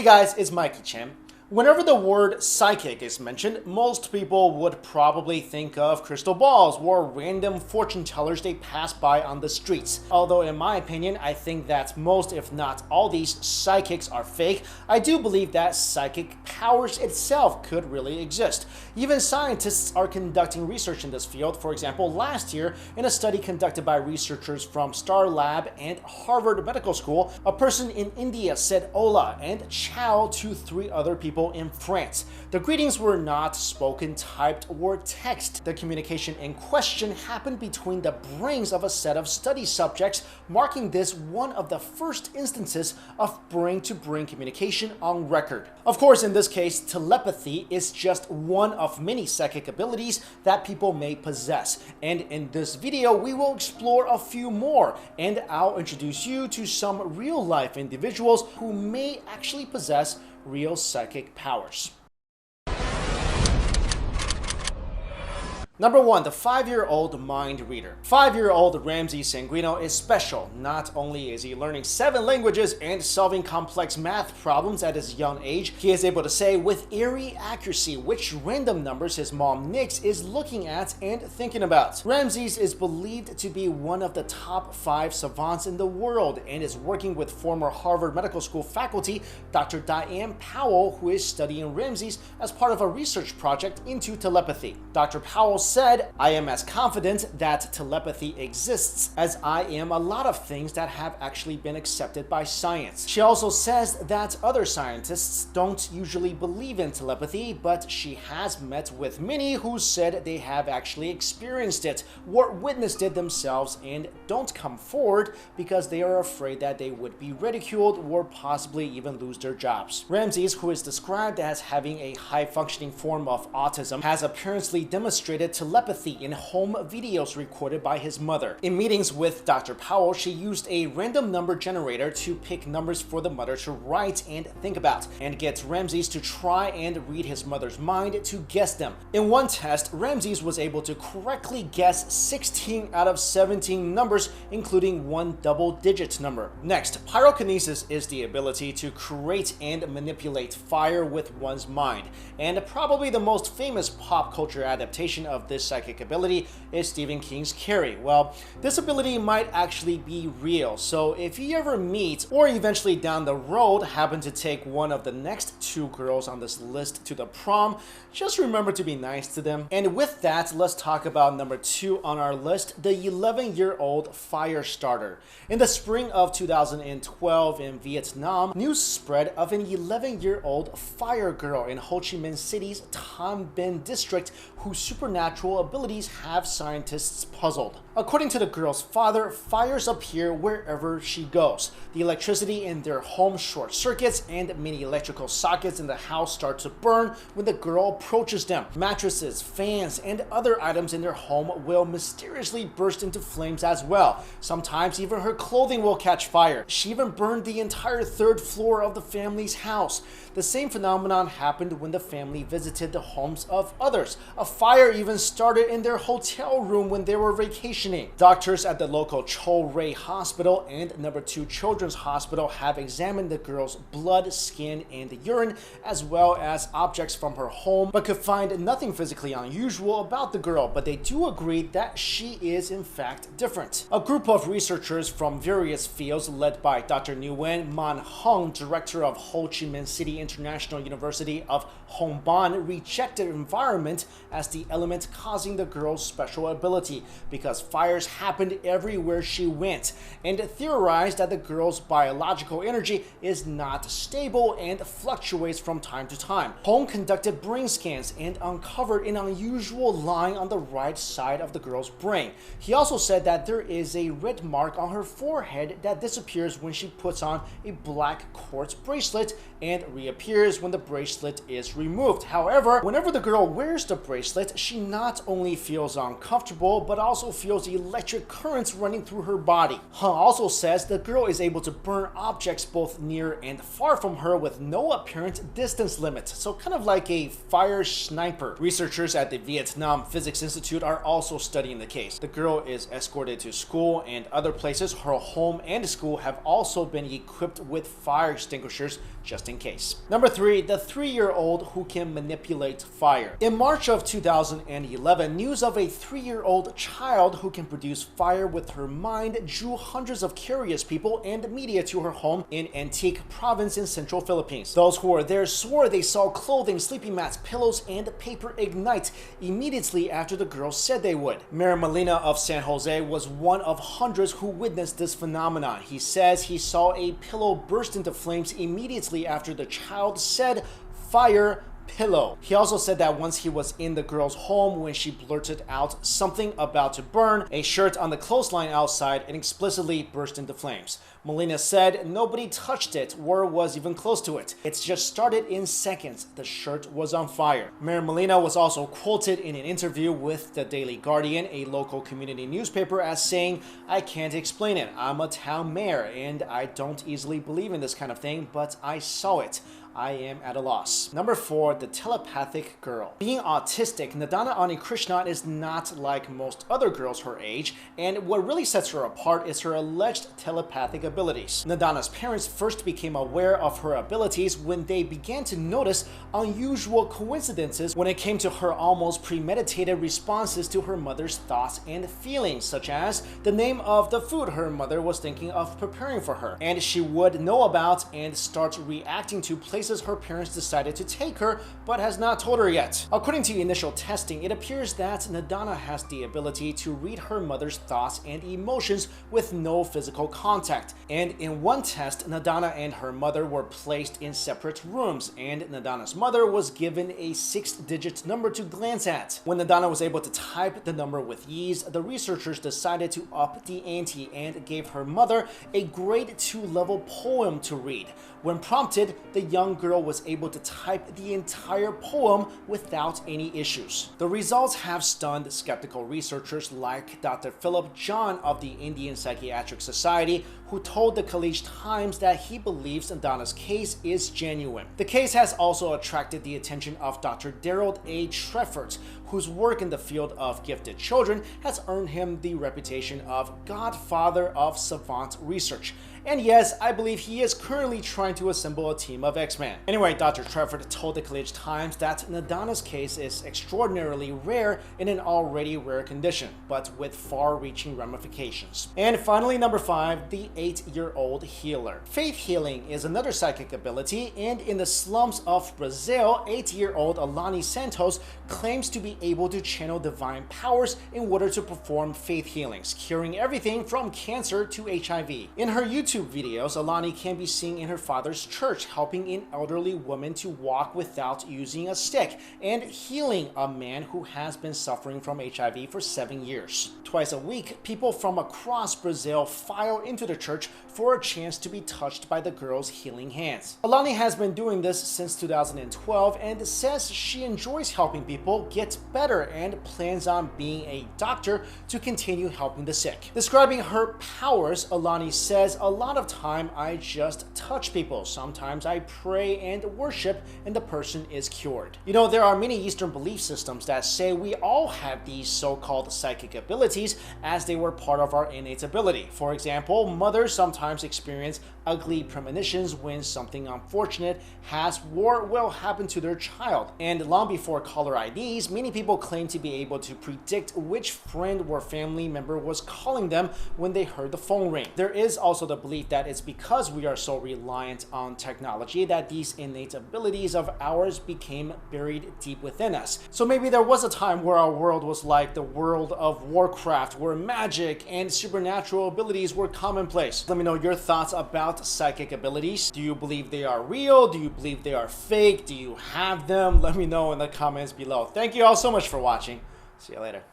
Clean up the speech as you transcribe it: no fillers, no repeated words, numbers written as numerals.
guys, it's Mikexingchen. Whenever the word psychic is mentioned, most people would probably think of crystal balls or random fortune tellers they pass by on the streets. Although in my opinion, I think that most, if not all, these psychics are fake. I do believe that psychic powers itself could really exist. Even scientists are conducting research in this field. For example, last year, in a study conducted by researchers from Star Lab and Harvard Medical School, a person in India said hola and ciao to 3 other people in France. The greetings were not spoken, typed, or text. The communication in question happened between the brains of a set of study subjects, marking this one of the first instances of brain-to-brain communication on record. Of course, in this case, telepathy is just one of many psychic abilities that people may possess. And in this video, we will explore a few more, and I'll introduce you to some real-life individuals who may actually possess real psychic powers. Number 1, the 5-year-old mind reader. 5-year-old Ramsey Sanguino is special. Not only is he learning 7 languages and solving complex math problems at his young age, he is able to say with eerie accuracy which random numbers his mom Nix is looking at and thinking about. Ramses is believed to be one of the top 5 savants in the world and is working with former Harvard Medical School faculty Dr. Diane Powell, who is studying Ramses as part of a research project into telepathy. Dr. Powell said, "I am as confident that telepathy exists as I am a lot of things that have actually been accepted by science." She also says that other scientists don't usually believe in telepathy, but she has met with many who said they have actually experienced it or witnessed it themselves and don't come forward because they are afraid that they would be ridiculed or possibly even lose their jobs. Ramses, who is described as having a high-functioning form of autism, has apparently demonstrated telepathy in home videos recorded by his mother. In meetings with Dr. Powell, she used a random number generator to pick numbers for the mother to write and think about, and get Ramses to try and read his mother's mind to guess them. In one test, Ramses was able to correctly guess 16 out of 17 numbers, including one double-digit number. Next, pyrokinesis is the ability to create and manipulate fire with one's mind, and probably the most famous pop culture adaptation of this psychic ability is Stephen King's Carrie. Well, this ability might actually be real, so if you ever meet or eventually down the road happen to take one of the next 2 girls on this list to the prom, just remember to be nice to them. And with that, let's talk about number 2 on our list, the 11-year-old fire starter. In the spring of 2012 in Vietnam, news spread of an 11-year-old fire girl in Ho Chi Minh City's Tam Binh district whose supernatural abilities have scientists puzzled. According to the girl's father, fires appear wherever she goes. The electricity in their home short circuits and many electrical sockets in the house start to burn when the girl approaches them. Mattresses, fans, and other items in their home will mysteriously burst into flames as well. Sometimes even her clothing will catch fire. She even burned the entire 3rd floor of the family's house. The same phenomenon happened when the family visited the homes of others. A fire even started in their hotel room when they were vacationing. Doctors at the local Cho Ray Hospital and number 2 Children's Hospital have examined the girl's blood, skin, and urine, as well as objects from her home, but could find nothing physically unusual about the girl, but they do agree that she is in fact different. A group of researchers from various fields led by Dr. Nguyen Man Hung, director of Ho Chi Minh City International University of Hong Ban, rejected environment as the element causing the girl's special ability because fires happened everywhere she went, and theorized that the girl's biological energy is not stable and fluctuates from time to time. Hong conducted brain scans and uncovered an unusual line on the right side of the girl's brain. He also said that there is a red mark on her forehead that disappears when she puts on a black quartz bracelet and reappears when the bracelet is removed. However, whenever the girl wears the bracelet, she not not only feels uncomfortable, but also feels electric currents running through her body. He also says the girl is able to burn objects both near and far from her with no apparent distance limit, so kind of like a fire sniper. Researchers at the Vietnam Physics Institute are also studying the case. The girl is escorted to school and other places. Her home and school have also been equipped with fire extinguishers just in case. Number 3, the 3-year-old who can manipulate fire. In March of 2011, news of a 3-year-old child who can produce fire with her mind drew hundreds of curious people and media to her home in Antique Province in central Philippines. Those who were there swore they saw clothing, sleeping mats, pillows, and paper ignite immediately after the girl said they would. Mayor Molina of San Jose was one of hundreds who witnessed this phenomenon. He says he saw a pillow burst into flames immediately after the child said, "Fire, pillow." He also said that once he was in the girl's home when she blurted out something about to burn, a shirt on the clothesline outside and explicitly burst into flames. Molina said nobody touched it or was even close to it. It's just started in seconds. The shirt was on fire. Mayor Molina was also quoted in an interview with the Daily Guardian, a local community newspaper, as saying, "I can't explain it. I'm a town mayor and I don't easily believe in this kind of thing, but I saw it. I am at a loss." Number 4, the telepathic girl. Being autistic, Nadana Anikrishnan is not like most other girls her age, and what really sets her apart is her alleged telepathic abilities. Nadana's parents first became aware of her abilities when they began to notice unusual coincidences when it came to her almost premeditated responses to her mother's thoughts and feelings, such as the name of the food her mother was thinking of preparing for her, and she would know about and start reacting to places her parents decided to take her but has not told her yet. According to initial testing, it appears that Nadana has the ability to read her mother's thoughts and emotions with no physical contact. And in one test, Nadana and her mother were placed in separate rooms, and Nadana's mother was given a 6-digit number to glance at. When Nadana was able to type the number with ease, the researchers decided to up the ante and gave her mother a grade 2 level poem to read. When prompted, the young girl was able to type the entire poem without any issues. The results have stunned skeptical researchers like Dr. Philip John of the Indian Psychiatric Society, who told the College Times that he believes Nadana's case is genuine. The case has also attracted the attention of Dr. Daryl A. Treffert, whose work in the field of gifted children has earned him the reputation of godfather of savant research. And yes, I believe he is currently trying to assemble a team of X-Men. Anyway, Dr. Treffert told the College Times that Nadana's case is extraordinarily rare in an already rare condition, but with far-reaching ramifications. And finally, number 5, the 8-year-old healer. Faith healing is another psychic ability, and in the slums of Brazil, 8-year-old Alani Santos claims to be able to channel divine powers in order to perform faith healings, curing everything from cancer to HIV. In her YouTube videos, Alani can be seen in her father's church helping an elderly woman to walk without using a stick and healing a man who has been suffering from HIV for 7 years. Twice a week, people from across Brazil file into the church for a chance to be touched by the girl's healing hands. Alani has been doing this since 2012 and says she enjoys helping people get better and plans on being a doctor to continue helping the sick. Describing her powers, Alani says, "A lot of time I just touch people. Sometimes I pray and worship and the person is cured." You know, there are many Eastern belief systems that say we all have these so-called psychic abilities as they were part of our innate ability. For example, mothers sometimes experience ugly premonitions when something unfortunate has or will happen to their child. And long before caller IDs, many people claim to be able to predict which friend or family member was calling them when they heard the phone ring. There is also the belief that it's because we are so reliant on technology that these innate abilities of ours became buried deep within us. So maybe there was a time where our world was like the world of Warcraft, where magic and supernatural abilities were commonplace. Let me know your thoughts about psychic abilities. Do you believe they are real? Do you believe they are fake? Do you have them? Let me know in the comments below. Thank you all so much for watching. See you later.